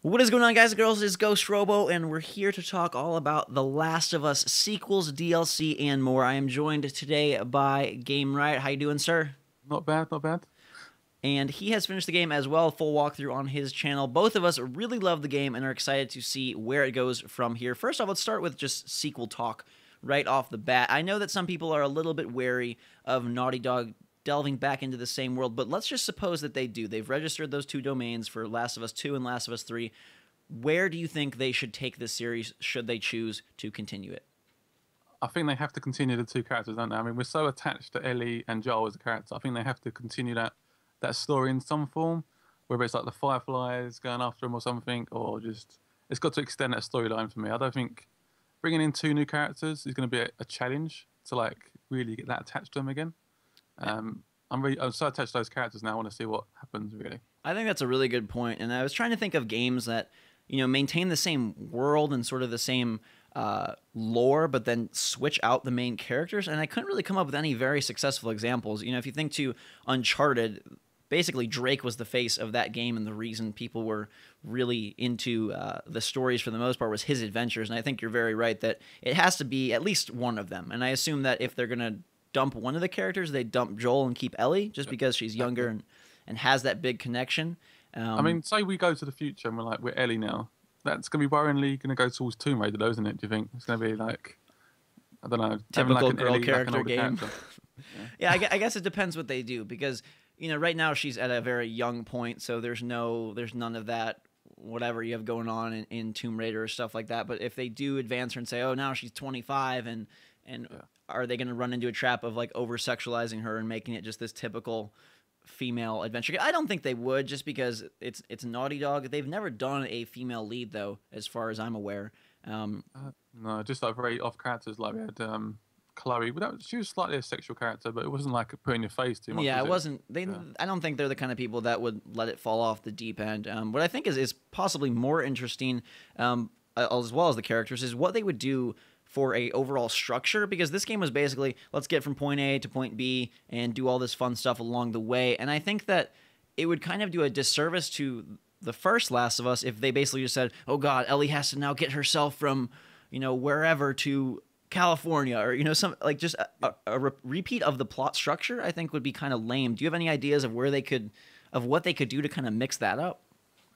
What is going on, guys and girls? It's GhostRobo, and we're here to talk all about The Last of Us sequels, DLC, and more. I am joined today by Game Riot. How you doing, sir? Not bad, not bad. And he has finished the game as well, full walkthrough on his channel. Both of us really love the game and are excited to see where it goes from here. First off, let's start with just sequel talk right off the bat. I know that some people are a little bit wary of Naughty Dog delving back into the same world, but let's just suppose that they do. They've registered those two domains for Last of Us 2 and Last of Us 3. Where do you think they should take this series should they choose to continue it? I think they have to continue the two characters, don't they? I mean, we're so attached to Ellie and Joel as a character. I think they have to continue that story in some form, whether it's like the Fireflies going after them or something, or just it's got to extend that storyline for me. I don't think bringing in two new characters is going to be a challenge to like really get that attached to them again. I'm so attached to those characters now. I want to see what happens really. I think that's a really good point, and I was trying to think of games that maintain the same world and sort of the same lore, but then switch out the main characters, and I couldn't really come up with any very successful examples. If you think to Uncharted, basically Drake was the face of that game, and the reason people were really into the stories for the most part was his adventures. And I think you're very right that it has to be at least one of them. And I assume that if they're gonna dump one of the characters, they dump Joel and keep Ellie, just because she's younger and has that big connection. I mean, say we go to the future and we're Ellie now. That's going to be worryingly going to go towards Tomb Raider, though, isn't it? Do you think it's going to be like, I don't know, typical like girl Ellie, character like game? Yeah, I guess it depends what they do, because right now she's at a very young point, so there's none of that whatever you have going on in Tomb Raider or stuff like that. But if they do advance her and say, oh, now she's 25, and are they going to run into a trap of like over sexualizing her and making it just this typical female adventure? I don't think they would, just because it's Naughty Dog. They've never done a female lead, though, as far as I'm aware. No, just like very off characters. Like we had Chloe. She was slightly a sexual character, but it wasn't like putting your face too much. Yeah, was it wasn't. They, Yeah. I don't think they're the kind of people that would let it fall off the deep end. What I think is possibly more interesting, as well as the characters, is what they would do for a overall structure, because this game was basically, let's get from point A to point B and do all this fun stuff along the way. And I think that it would kind of do a disservice to the first Last of Us if they basically just said, oh god, Ellie has to now get herself from wherever to California, or some like just a repeat of the plot structure. I think would be kind of lame. Do you have any ideas of what they could do to kind of mix that up?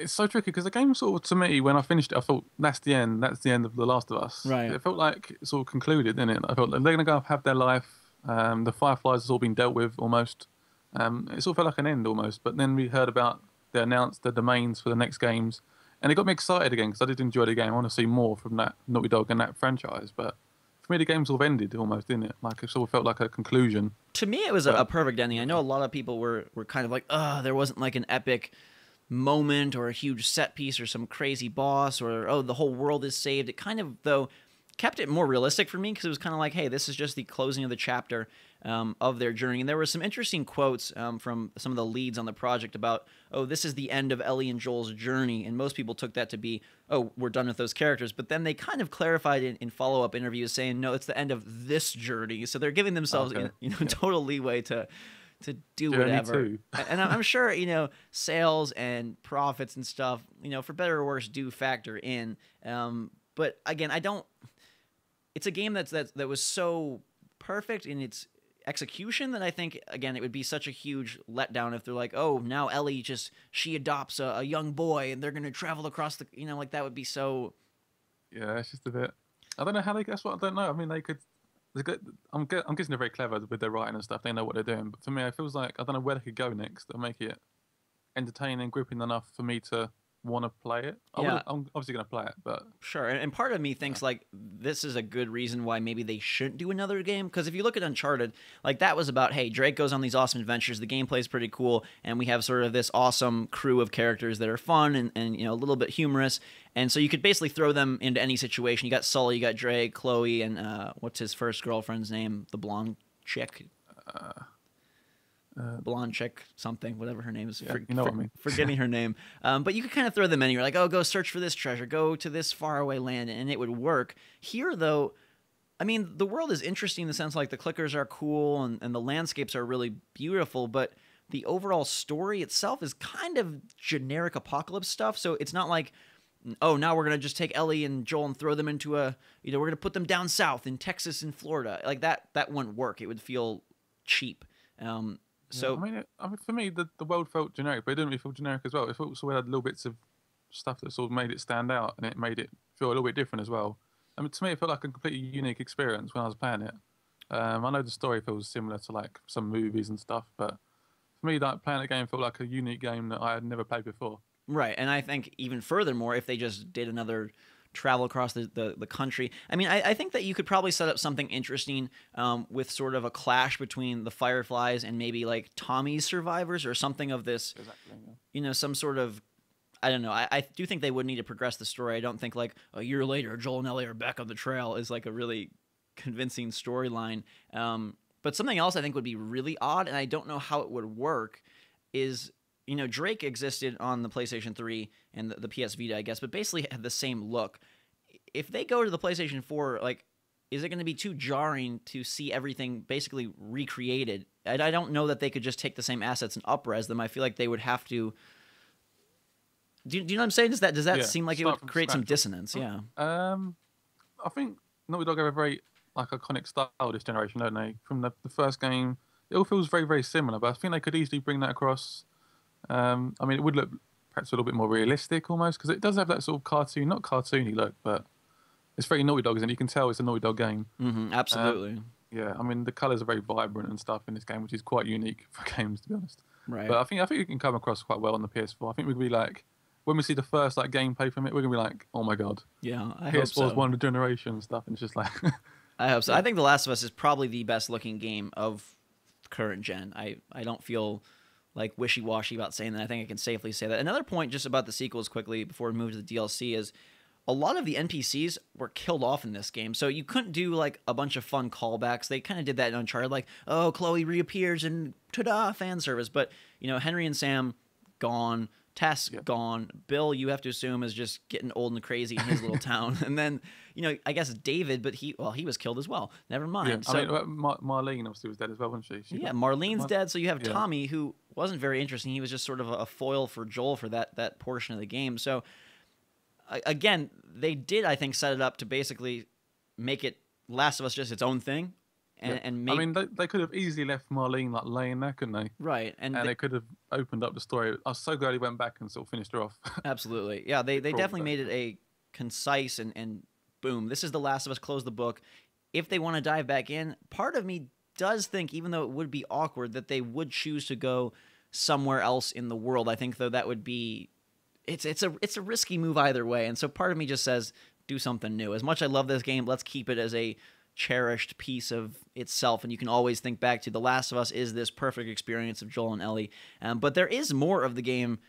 It's so tricky because the game sort of, to me, when I finished it, I thought that's the end. That's the end of The Last of Us. Right. It felt like it sort of concluded, didn't it? I thought they're going to go have their life. The Fireflies has all been dealt with almost. It sort of felt like an end almost. But then we heard about they announced the domains for the next games, and it got me excited again because I did enjoy the game. I want to see more from that Naughty Dog and that franchise. But for me, the game sort of ended almost, didn't it? Like it sort of felt like a conclusion. To me, it was a perfect ending. I know a lot of people were kind of like, there wasn't like an epic moment or a huge set piece or some crazy boss, or the whole world is saved. It kind of, though, kept it more realistic for me, because it was kind of like, hey, this is just the closing of the chapter of their journey. And there were some interesting quotes from some of the leads on the project about, this is the end of Ellie and Joel's journey, and most people took that to be, we're done with those characters. But then they kind of clarified in follow-up interviews saying, no, it's the end of this journey. So they're giving themselves total leeway to do whatever. And I'm sure, sales and profits and stuff, for better or worse, do factor in. But again, it's a game that was so perfect in its execution that I think, again, it would be such a huge letdown if they're like, now Ellie she adopts a young boy and they're going to travel across the, like that would be so. Yeah, it's just a bit. I don't know how they guess what. I don't know. I mean, they could. I'm guessing they're very clever with their writing and stuff. They know what they're doing. But for me, it feels like I don't know where they could go next and make it entertaining and gripping enough for me to want to play it. I'm obviously going to play it, but sure. And part of me thinks like this is a good reason why maybe they shouldn't do another game, because if you look at Uncharted, like that was about, hey, Drake goes on these awesome adventures, the gameplay is pretty cool, and we have sort of this awesome crew of characters that are fun and a little bit humorous, and so you could basically throw them into any situation. You got Sully, you got Drake, Chloe, and what's his first girlfriend's name, the blonde chick. Blonde chick something, whatever her name is. Yeah, you know what I mean. Forgetting her name. But you could kind of throw them in. You're like, go search for this treasure. Go to this faraway land, and it would work. Here, though, I mean, the world is interesting in the sense like the clickers are cool and the landscapes are really beautiful, but the overall story itself is kind of generic apocalypse stuff. So it's not like, oh, now we're gonna just take Ellie and Joel and throw them into a, we're gonna put them down south in Texas and Florida. Like that wouldn't work. It would feel cheap. Yeah, I mean, for me, the world felt generic, but it didn't really feel generic as well. It also had little bits of stuff that sort of made it stand out, and it made it feel a little bit different as well. I mean, to me, it felt like a completely unique experience when I was playing it. I know the story feels similar to like some movies and stuff, but for me, like playing the game felt like a unique game that I had never played before. Right, and I think even furthermore, if they just did another travel across the country, I mean, I think that you could probably set up something interesting with sort of a clash between the Fireflies and maybe like Tommy's survivors or something of this, Exactly. Yeah. some sort of, I don't know. I do think they would need to progress the story. I don't think like a year later, Joel and Ellie are back on the trail is like a really convincing storyline. But something else I think would be really odd, and I don't know how it would work, is Drake existed on the PlayStation 3 and the PS Vita, I guess, but basically had the same look. If they go to the PlayStation 4, like, is it going to be too jarring to see everything basically recreated? I don't know that they could just take the same assets and up-res them. I feel like they would have to. Do you know what I'm saying? Does that seem like it would create some dissonance? Yeah. I think Naughty Dog have a very like iconic style this generation, don't they? From the first game, it all feels very, very similar. But I think they could easily bring that across. I mean, it would look perhaps a little bit more realistic almost, because it does have that sort of not cartoony look, but it's very Naughty Dog, and you can tell it's a Naughty Dog game. Absolutely. Yeah, I mean, the colours are very vibrant and stuff in this game, which is quite unique for games, to be honest. Right. But I think it can come across quite well on the PS4. I think we're gonna be like, when we see the first like gameplay from it, we're gonna be like, oh my god. Yeah, I hope PS4's so. one of the generation and stuff, and it's just like. I hope so. I think The Last of Us is probably the best looking game of current gen. I don't feel like wishy-washy about saying that. I think I can safely say that. Another point just about the sequels quickly before we move to the DLC is a lot of the NPCs were killed off in this game. So you couldn't do like a bunch of fun callbacks. They kind of did that in Uncharted, like, oh, Chloe reappears and ta-da, fan service. But, Henry and Sam, gone. Tess, gone. Bill, you have to assume, is just getting old and crazy in his little town. And then, I guess David, but he was killed as well. Never mind. Yeah, so, I mean, Marlene obviously was dead as well, wasn't she? Marlene's dead. So you have Tommy, who wasn't very interesting. He was just sort of a foil for Joel for that portion of the game. So, again, they did, I think, set it up to basically make it Last of Us just its own thing. And make... I mean, they could have easily left Marlene like laying there, couldn't they? Right, and they could have opened up the story. I was so glad he went back and sort of finished her off. Absolutely, yeah. They definitely made it a concise and boom. This is The Last of Us. Close the book. If they want to dive back in, part of me does think, even though it would be awkward, that they would choose to go somewhere else in the world. I think though that would be, it's a risky move either way. And so part of me just says, do something new. As much as I love this game, let's keep it as a cherished piece of itself, and you can always think back to The Last of Us is this perfect experience of Joel and Ellie. But there is more of the game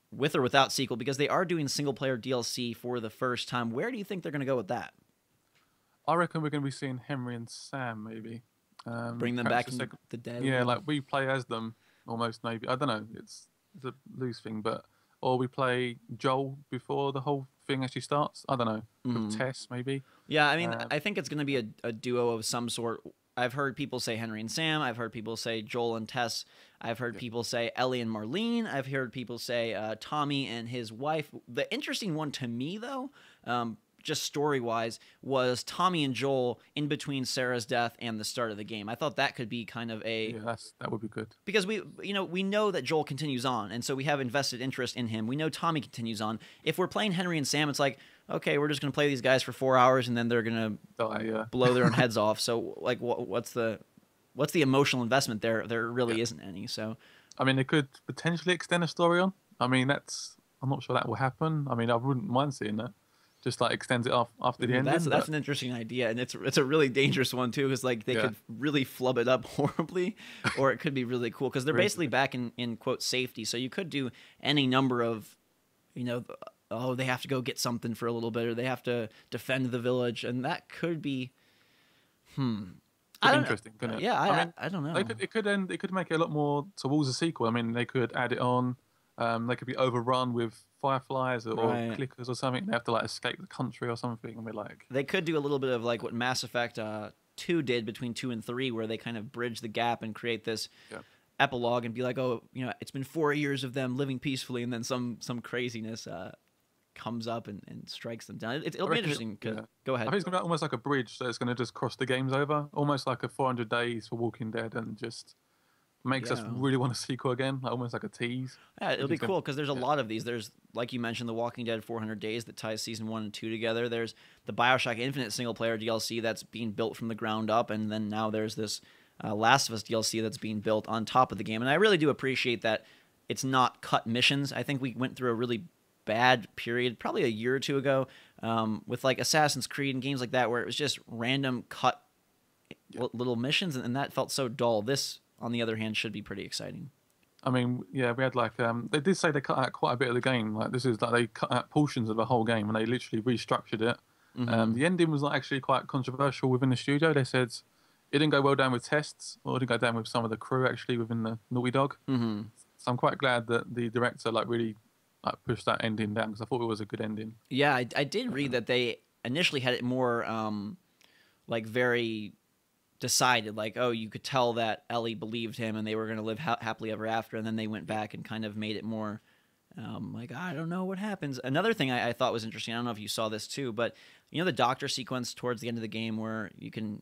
with or without sequel, because they are doing single-player DLC for the first time. Where do you think they're going to go with that? I reckon we're going to be seeing Henry and Sam, maybe. Bring them back in the dead. Yeah, like we play as them, almost, maybe. I don't know. It's a loose thing, but... Or we play Joel before the whole thing actually starts. I don't know. With Tess, maybe. Yeah, I mean, I think it's going to be a duo of some sort. I've heard people say Henry and Sam. I've heard people say Joel and Tess. I've heard people say Ellie and Marlene. I've heard people say Tommy and his wife. The interesting one to me, though, just story-wise, was Tommy and Joel in between Sarah's death and the start of the game. I thought that could be kind of a... Yeah, that would be good. Because we know that Joel continues on, and so we have invested interest in him. We know Tommy continues on. If we're playing Henry and Sam, it's like, okay, we're just going to play these guys for 4 hours, and then they're going to blow their own heads off. So, like, what's the emotional investment there? There really isn't any. So, I mean, they could potentially extend a story on. I mean, I'm not sure that will happen. I mean, I wouldn't mind seeing that. Just like extends it off after the end. That's an interesting idea, and it's a really dangerous one too, because like they could really flub it up horribly, or it could be really cool because they're basically back in quote safety. So you could do any number of, oh, they have to go get something for a little bit, or they have to defend the village, and that could be, interesting, couldn't it? Yeah, I don't know. It could make it a lot more towards a sequel. I mean, they could add it on. They could be overrun with fireflies or clickers or something. They have to like escape the country or something, and we're like... They could do a little bit of like what Mass Effect 2 did between 2 and 3, where they kind of bridge the gap and create this epilogue and be like, oh, it's been 4 years of them living peacefully, and then some craziness comes up and strikes them down. It'll be interesting. Go ahead. I think it's going to be almost like a bridge, so it's going to just cross the games over, almost like a 400 Days for Walking Dead, and just makes us really want a sequel again, like almost like a tease. Yeah, it'll be cool because there's a lot of these. There's, like you mentioned, The Walking Dead 400 Days that ties season 1 and 2 together. There's the Bioshock Infinite single player DLC that's being built from the ground up, and then now there's this Last of Us DLC that's being built on top of the game. And I really do appreciate that it's not cut missions. I think we went through a really bad period probably a year or two ago with like Assassin's Creed and games like that where it was just random cut little missions, and that felt so dull. This, on the other hand, should be pretty exciting. I mean, yeah, we had like they did say they cut out quite a bit of the game. Like this is like they cut out portions of the whole game and they literally restructured it. The ending was actually quite controversial within the studio. They said it didn't go well down with tests, or it didn't go down with some of the crew actually within the Naughty Dog. So I'm quite glad that the director like really pushed that ending down, because I thought it was a good ending. Yeah, I did read that they initially had it more like very decided, like, oh, you could tell that Ellie believed him and they were going to live happily ever after, and then they went back and kind of made it more like, I don't know what happens. Another thing I thought was interesting, I don't know if you saw this too, but the doctor sequence towards the end of the game where you can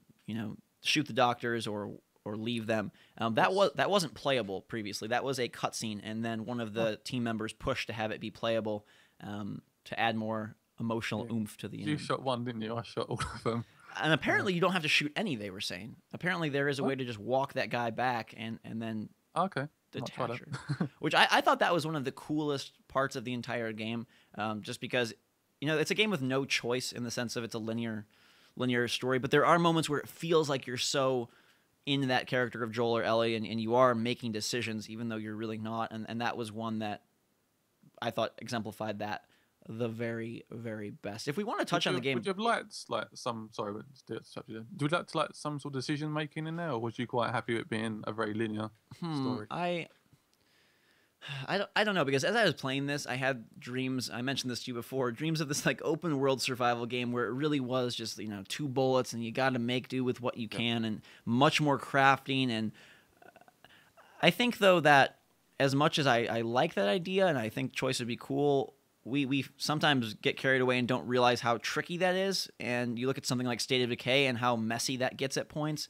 shoot the doctors or leave them, that wasn't playable previously. That was a cutscene, and then one of the team members pushed to have it be playable to add more emotional oomph to the end. You shot one, didn't you? I shot all of them. And apparently you don't have to shoot any, they were saying. Apparently there is a way to just walk that guy back and then detach her. Which I thought that was one of the coolest parts of the entire game, just because it's a game with no choice in the sense of it's a linear story, but there are moments where it feels like you're so in that character of Joel or Ellie, and you are making decisions even though you're really not, and that was one that I thought exemplified that the very, very best. If we want to touch on the game, would you have liked some? Sorry, but would you like to some sort of decision making in there, or was you quite happy with it being a very linear story? I don't know, because as I was playing this, I had dreams. I mentioned this to you before. Dreams of this like open world survival game where it really was just 2 bullets and you got to make do with what you can, and much more crafting. And I think though that as much as I like that idea and I think choice would be cool, we sometimes get carried away and don't realize how tricky that is. And you look at something like State of Decay and how messy that gets at points.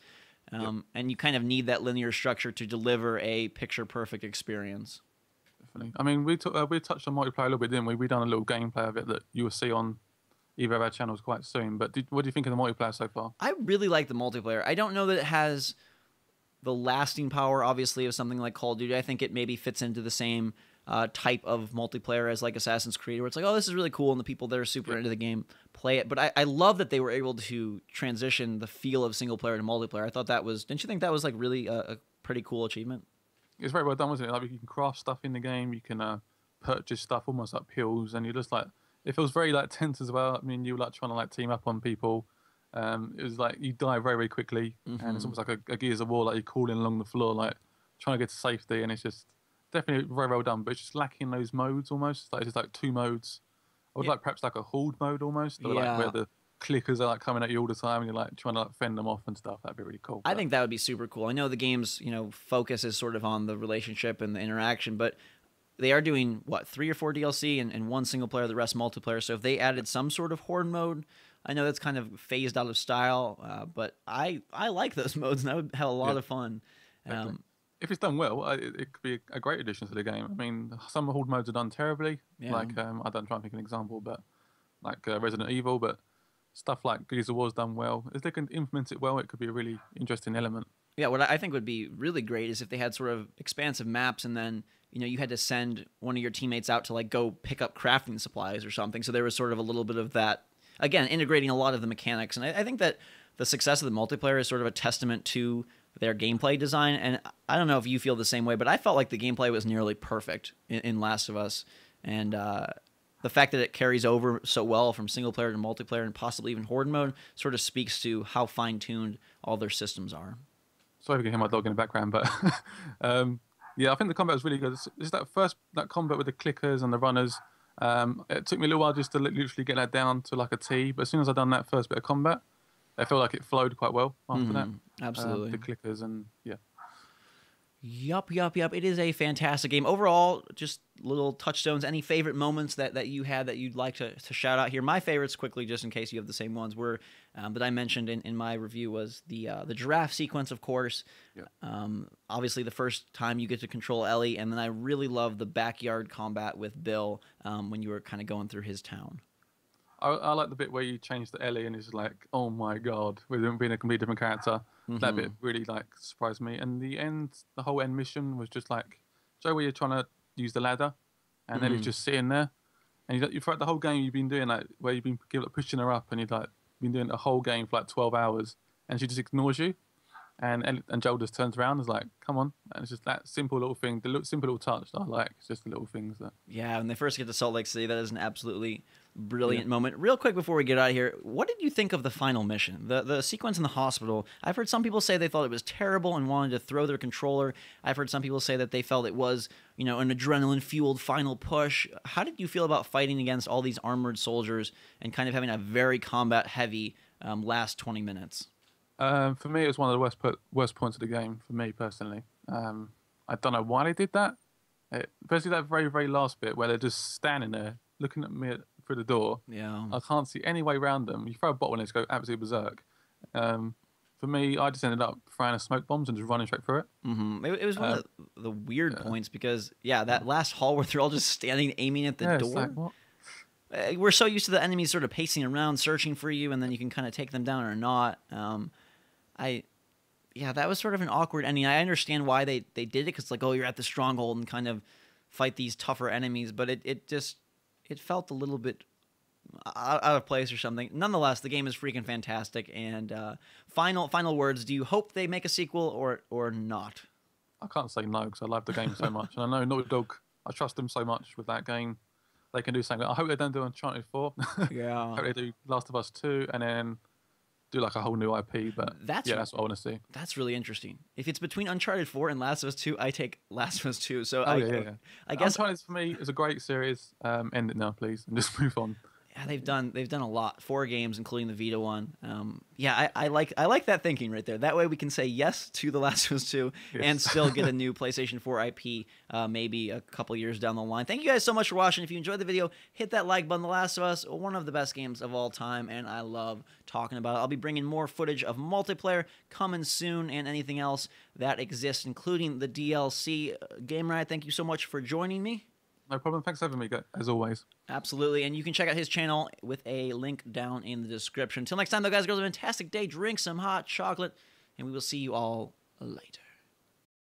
And you kind of need that linear structure to deliver a picture-perfect experience. Definitely. I mean, we touched on multiplayer a little bit, didn't we? We done a little gameplay of it that you will see on either of our channels quite soon. But what do you think of the multiplayer so far? I really like the multiplayer. I don't know that it has the lasting power, obviously, of something like Call of Duty. I think it maybe fits into the same type of multiplayer as like Assassin's Creed, where it's like, oh, this is really cool, and the people that are super into the game play it. But I love that they were able to transition the feel of single player to multiplayer. I thought that was, didn't you think that was like really a pretty cool achievement? It's very well done, wasn't it? Like, you can craft stuff in the game, you can purchase stuff almost like pills, and you're just like, it feels very like tense as well. I mean, you like trying to like team up on people. It was like you die very, very quickly, and it's almost like a Gears of War, like you're crawling along the floor, like trying to get to safety, and it's just definitely very well done, but it's just lacking those modes almost. Like, it's just like 2 modes. I would like perhaps like a horde mode almost, or like where the clickers are like coming at you all the time and you're like trying to like fend them off and stuff. That'd be really cool. I think that would be super cool. I know the game's focus is sort of on the relationship and the interaction, but they are doing 3 or 4 DLC and 1 single player, the rest multiplayer. So if they added some sort of horde mode, I know that's kind of phased out of style, but I like those modes, and that would have a lot of fun. If it's done well, it could be a great addition to the game. I mean, some horde modes are done terribly. Like, I don't try and think of an example, but like Resident Evil, but stuff like Gears of War's done well. If they can implement it well, it could be a really interesting element. Yeah, what I think would be really great is if they had sort of expansive maps, and then you had to send one of your teammates out to like go pick up crafting supplies or something. So there was sort of a little bit of that, again, integrating a lot of the mechanics. And I think that the success of the multiplayer is sort of a testament to their gameplay design. And I don't know if you feel the same way, but I felt like the gameplay was nearly perfect in Last of Us. And the fact that it carries over so well from single player to multiplayer and possibly even horde mode sort of speaks to how fine-tuned all their systems are. Sorry if you can hear my dog in the background, but yeah, I think the combat was really good. It's that combat with the clickers and the runners. It took me a little while just to literally get that down to like a T, but as soon as I'd done that first bit of combat, I felt like it flowed quite well after that. Absolutely. The clickers and Yup, yup, yup. It is a fantastic game. Overall, just little touchstones. Any favorite moments that you had that you'd like to shout out here? My favorites, quickly, just in case you have the same ones, were that I mentioned in my review was the giraffe sequence, of course. Yeah. Obviously, the first time you get to control Ellie, and then I really love the backyard combat with Bill when you were kind of going through his town. I like the bit where you change to Ellie and it's like, oh my god, with him being a completely different character. That bit really like surprised me. And the whole end mission was just like, Joe, where you're trying to use the ladder, and Ellie's just sitting there, and you throughout the whole game you've been doing like where you've been pushing her up, and you've like been doing the whole game for like 12 hours, and she just ignores you, and Joel just turns around and is like, come on, and it's just that simple little thing, simple little touch that I like. It's just the little things that. Yeah, when they first get to Salt Lake City, that is an absolutely brilliant moment. Real quick before we get out of here, what did you think of the final mission? The sequence in the hospital. I've heard some people say they thought it was terrible and wanted to throw their controller. I've heard some people say that they felt it was, an adrenaline-fueled final push. How did you feel about fighting against all these armored soldiers and kind of having a very combat-heavy last 20 minutes? For me, it was one of the worst points of the game, for me personally. I don't know why they did that. Especially that very, very last bit where they're just standing there looking at me through the door. Yeah. I can't see any way around them. You throw a bottle and it's go absolutely berserk. For me, I just ended up throwing a smoke bombs and just running straight through it. Mm-hmm. It was one of the weird points because, that last hall where they're all just standing aiming at the door. It's like, what? We're so used to the enemies sort of pacing around, searching for you, and then you can kind of take them down or not. That was sort of an awkward ending. I understand why they did it, because like, oh, you're at the stronghold and kind of fight these tougher enemies, but it felt a little bit out of place or something. Nonetheless, the game is freaking fantastic. And final words: do you hope they make a sequel or not? I can't say no because I love the game so much, and I know Naughty Dog. I trust them so much with that game. They can do something. I hope they don't do Uncharted 4. Yeah. I hope they do Last of Us 2, and then do like a whole new IP. But that's what I want to see. That's really interesting. If it's between Uncharted 4 and Last of Us 2, I take Last of Us 2. So I guess Uncharted for me is a great series. End it now, please, and just move on. Yeah, they've done a lot. 4 games, including the Vita one. I like that thinking right there. That way we can say yes to The Last of Us 2 and still get a new PlayStation 4 IP maybe a couple years down the line. Thank you guys so much for watching. If you enjoyed the video, hit that like button. The Last of Us, one of the best games of all time, and I love talking about it. I'll be bringing more footage of multiplayer coming soon and anything else that exists, including the DLC. Game Riot, thank you so much for joining me. No problem. Thanks for having me, as always. Absolutely. And you can check out his channel with a link down in the description. Until next time, though, guys, girls, have a fantastic day. Drink some hot chocolate, and we will see you all later.